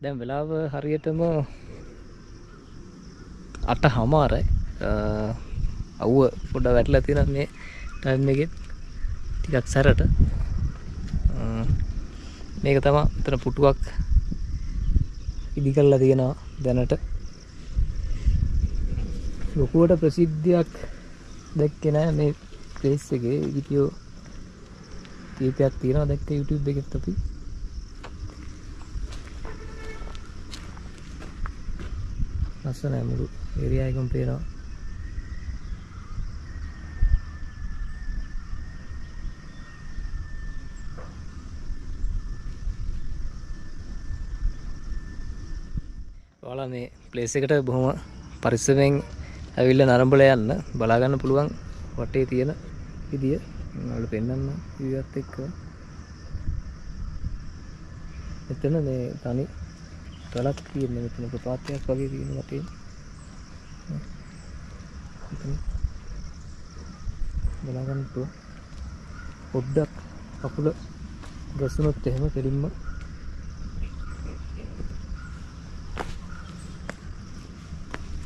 දැන් වෙලාව හරියටම 8:00යි. අවුව පොඩ වැටලා තියෙනවා මේ ටයිම් එකෙත් ටිකක් සැරට. මේක තමයි මෙතන පුටුවක් ඉදි කරලා තියෙනවා දැනට. ලොකුවට ප්‍රසිද්ධියක් දැක්කේ නෑ මේ ප්ලේස් එකේ. වීඩියෝ කීපයක් තියෙනවා දැක්ක YouTube එකෙත් අපි. ලස්සනයි මුළු ඒරියා එකම පේනවා. ඔයාලා මේ ප්ලේස් එකට බොහොම පරිස්සමෙන් ඇවිල්ලා නරඹලා යන්න බලා ගන්න පුළුවන් වටේ තියෙන විදිය. මම ඔයාලට පෙන්නන්න විදියත් එක්ක. මෙතන මේ තනි තලක් තියෙන මෙතන ප්‍රපාතයක් වගේ තියෙන වටේ. බලා ගන්න පොඩ්ඩක් කකුල ගැසුනොත් එහෙම කෙලින්ම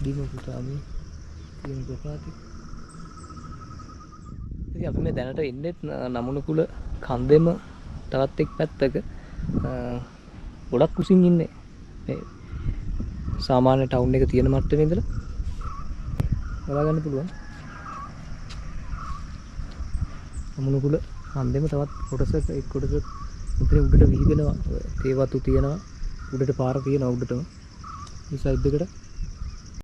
දිගටම තියෙන ප්‍රපාතේ. ඉතින් අපි මේ දැනට ඉන්නේ නමුණුකුල කන්දෙම තවත් එක් පැත්තක. ගොඩක් කුසින් ඉන්නේ මේ සාමාන්‍ය ටවුන් එක තියෙන මට්ටමේ ඉඳලා බලා ගන්න පුළුවන්. නමුණුකුල කන්දෙම තවත් කොටසක එක් කොටසක මෙතන උඩට විහිදෙනවා. තේ වතු තියෙනවා. උඩට පාර තියෙනවා උඩටම. මේ සයිඩ් එකට